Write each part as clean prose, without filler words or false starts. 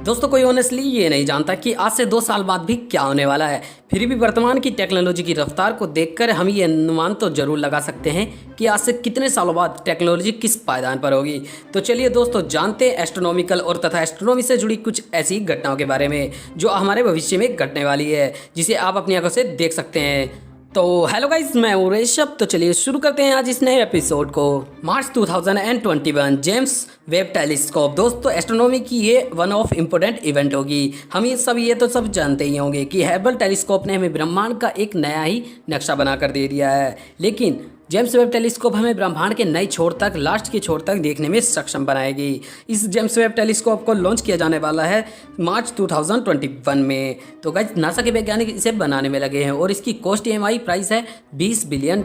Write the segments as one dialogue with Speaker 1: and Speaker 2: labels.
Speaker 1: दोस्तों कोई ऑनेस्टली ये नहीं जानता कि आज से 2 साल बाद भी क्या होने वाला है। फिर भी वर्तमान की टेक्नोलॉजी की रफ्तार को देखकर हम ये अनुमान तो जरूर लगा सकते हैं कि आज से कितने सालों बाद टेक्नोलॉजी किस पायदान पर होगी। तो चलिए दोस्तों जानते हैं एस्ट्रोनॉमिकल और तथा एस्ट्रोनॉमी से जुड़ी कुछ ऐसी घटनाओं के बारे में जो हमारे भविष्य में घटने वाली है, जिसे आप अपनी आंखों से देख सकते हैं। तो हेलो गाइस, मैं हूं ऋषभ। तो चलिए शुरू करते हैं आज इस नए एपिसोड को। मार्च 2021 जेम्स वेब टेलीस्कोप। दोस्तों एस्ट्रोनॉमी की ये वन ऑफ इम्पोर्टेंट इवेंट होगी। हम ये तो सब जानते ही होंगे कि हबल टेलीस्कोप ने हमें ब्रह्मांड का एक नया ही नक्शा बना कर दे दिया है। लेकिन जेम्स वेब टेलीस्कोप हमें ब्रह्मांड के नए छोर तक, लास्ट के छोर तक देखने में सक्षम बनाएगी। इस जेम्स वेब टेलीस्कोप को लॉन्च किया जाने वाला है मार्च 2021 में। तो गाइस नासा के वैज्ञानिक इसे बनाने में लगे हैं और इसकी कॉस्ट EMI प्राइस है $20 billion.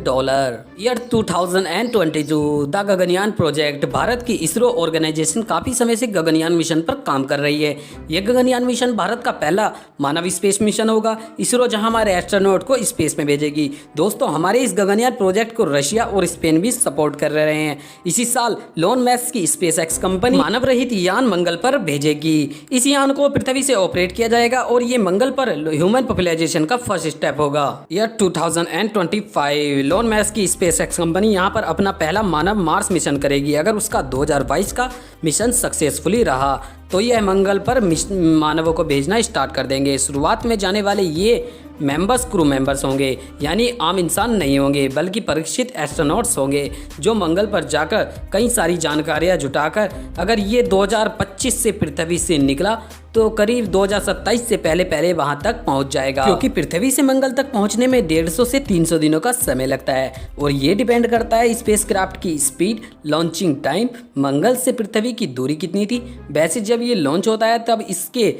Speaker 1: Year 2022 the Gaganyaan project. Bharat की इसरो ऑर्गेनाइजेशन काफ़ी समय से गगनयान मिशन पर काम कर रही है। यह गगनयान मिशन भारत का पहला मानव स्पेस मिशन होगा। इसरो जहां हमारे एस्ट्रोनॉट को स्पेस में भेजेगी। दोस्तों हमारे इस गगनयान प्रोजेक्ट को रशिया और स्पेन भी सपोर्ट कर रहे हैं। इसी साल लोन मैक्स की स्पेसएक्स कंपनी मानव रहित यान मंगल पर भेजेगी। इस यान को पृथ्वी से ऑपरेट किया जाएगा और ये मंगल पर ह्यूमन पॉपुलेशन का फर्स्ट स्टेप होगा। ईयर 2025 लोन मैक्स की स्पेसएक्स कंपनी यहाँ पर अपना पहला मानव मार्स मिशन करेगी। अगर उसका 2022 का मिशन सक्सेसफुली रहा तो यह मंगल पर मानवों को भेजना स्टार्ट कर देंगे। शुरुआत में जाने वाले ये क्रू मेंबर्स होंगे, यानी आम इंसान नहीं होंगे बल्कि परीक्षित एस्ट्रोनॉट्स होंगे जो मंगल पर जाकर कई सारी जानकारियां जुटाकर अगर ये 2025 से पृथ्वी से निकला तो करीब 2027 से पहले वहां तक पहुंच जाएगा, क्योंकि पृथ्वी से मंगल तक पहुंचने में 150 से 300 दिनों का समय लगता है और ये डिपेंड करता है स्पेसक्राफ्ट की स्पीड, लॉन्चिंग टाइम, मंगल से पृथ्वी की दूरी कितनी थी। वैसे जब ये लॉन्च होता है तब इसके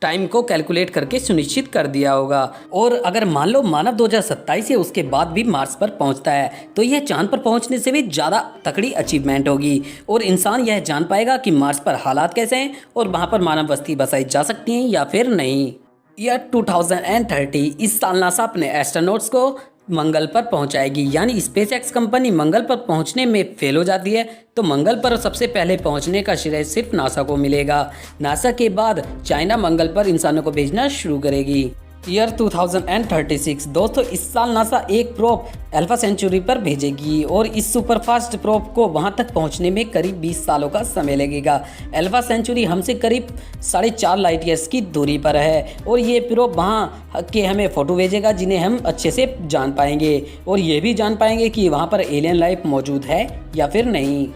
Speaker 1: टाइम को कैलकुलेट करके सुनिश्चित कर दिया होगा। और अगर मान लो मानव 2027 या उसके बाद भी मार्स पर पहुंचता है तो यह चांद पर पहुंचने से भी ज़्यादा तकड़ी अचीवमेंट होगी और इंसान यह जान पाएगा कि मार्स पर हालात कैसे हैं और वहां पर मानव बस्ती बसाई जा सकती है या फिर नहीं। ईयर 2030 इस साल नासा अपने एस्ट्रोनॉट्स को मंगल पर पहुंचाएगी, यानी स्पेसएक्स कंपनी मंगल पर पहुंचने में फेल हो जाती है तो मंगल पर सबसे पहले पहुंचने का श्रेय सिर्फ नासा को मिलेगा। नासा के बाद चाइना मंगल पर इंसानों को भेजना शुरू करेगी। ईयर 2036 दोस्तों इस साल नासा एक प्रोब अल्फा सेंचुरी पर भेजेगी और इस सुपरफास्ट प्रोब को वहां तक पहुंचने में करीब 20 सालों का समय लगेगा। अल्फा सेंचुरी हमसे करीब 4.5 लाइट ईयर्स की दूरी पर है और ये प्रोब वहां के हमें फोटो भेजेगा जिन्हें हम अच्छे से जान पाएंगे और ये भी जान पाएंगे कि वहां पर एलियन लाइफ मौजूद है या फिर नहीं।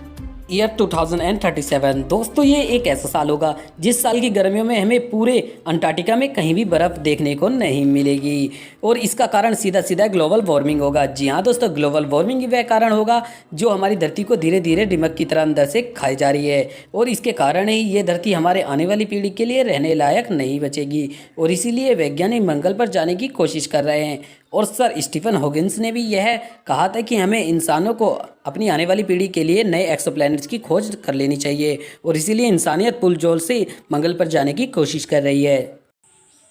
Speaker 1: ईयर 2037 दोस्तों ये एक ऐसा साल होगा जिस साल की गर्मियों में हमें पूरे अंटार्कटिका में कहीं भी बर्फ़ देखने को नहीं मिलेगी और इसका कारण सीधा ग्लोबल वार्मिंग होगा। जी हाँ दोस्तों, ग्लोबल वार्मिंग ही वह कारण होगा जो हमारी धरती को धीरे धीरे दिमक की तरह अंदर से खाई जा रही है और इसके कारण ही ये धरती हमारे आने वाली पीढ़ी के लिए रहने लायक नहीं बचेगी और इसीलिए वैज्ञानिक मंगल पर जाने की कोशिश कर रहे हैं। और सर स्टीफन हॉकिंस ने भी यह कहा था कि हमें इंसानों को अपनी आने वाली पीढ़ी के लिए नए एक्सोप्लैनेट्स की खोज कर लेनी चाहिए और इसीलिए इंसानियत पुलजोल से मंगल पर जाने की कोशिश कर रही है।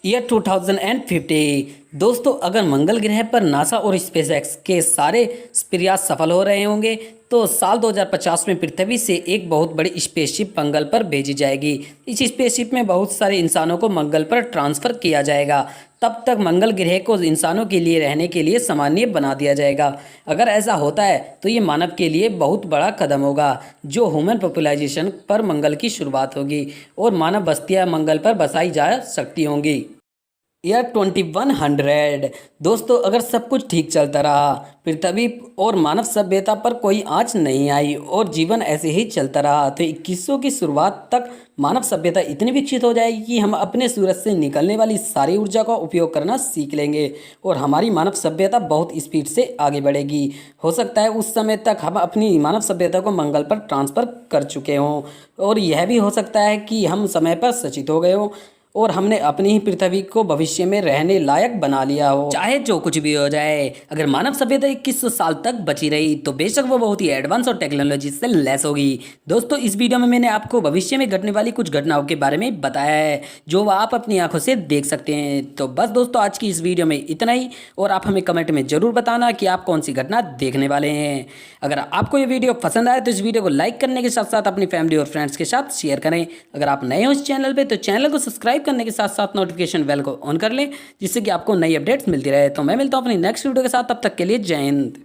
Speaker 1: ईयर 2050 दोस्तों अगर मंगल ग्रह पर नासा और स्पेसएक्स के सारे प्रयास सफल हो रहे होंगे तो साल 2050 में पृथ्वी से एक बहुत बड़ी स्पेसशिप मंगल पर भेजी जाएगी। इस स्पेसशिप में बहुत सारे इंसानों को मंगल पर ट्रांसफ़र किया जाएगा। तब तक मंगल ग्रह को इंसानों के लिए रहने के लिए सामान्य बना दिया जाएगा। अगर ऐसा होता है तो ये मानव के लिए बहुत बड़ा कदम होगा जो ह्यूमन पॉपुलेशन पर मंगल की शुरुआत होगी और मानव बस्तियां मंगल पर बसाई जा सकती होंगी। ईयर 2100 दोस्तों अगर सब कुछ ठीक चलता रहा, पृथ्वी और मानव सभ्यता पर कोई आंच नहीं आई और जीवन ऐसे ही चलता रहा तो 2100 की शुरुआत तक मानव सभ्यता इतनी विकसित हो जाएगी कि हम अपने सूरज से निकलने वाली सारी ऊर्जा का उपयोग करना सीख लेंगे और हमारी मानव सभ्यता बहुत स्पीड से आगे बढ़ेगी। हो सकता है उस समय तक हम अपनी मानव सभ्यता को मंगल पर ट्रांसफ़र कर चुके हों और यह भी हो सकता है कि हम समय पर सचेत हो गए हों और हमने अपनी ही पृथ्वी को भविष्य में रहने लायक बना लिया हो। चाहे जो कुछ भी हो जाए, अगर मानव सभ्यता 2100 साल तक बची रही तो बेशक वो बहुत ही एडवांस और टेक्नोलॉजी से लेस होगी। दोस्तों, इस वीडियो में मैंने आपको भविष्य में घटने वाली कुछ घटनाओं के बारे में बताया है जो आप अपनी आंखों से देख सकते हैं। तो बस दोस्तों, आज की इस वीडियो में इतना ही, और आप हमें कमेंट में जरूर बताना कि आप कौन सी घटना देखने वाले हैं। अगर आपको ये वीडियो पसंद आए तो इस वीडियो को लाइक करने के साथ साथ अपनी फैमिली और फ्रेंड्स के साथ शेयर करें। अगर आप नए हो इस चैनल पे तो चैनल को सब्सक्राइब करने के साथ साथ नोटिफिकेशन बेल को ऑन कर लें, जिससे कि आपको नई अपडेट्स मिलती रहे। तो मैं मिलता हूँ अपनी नेक्स्ट वीडियो के साथ, तब तक के लिए जय हिंद।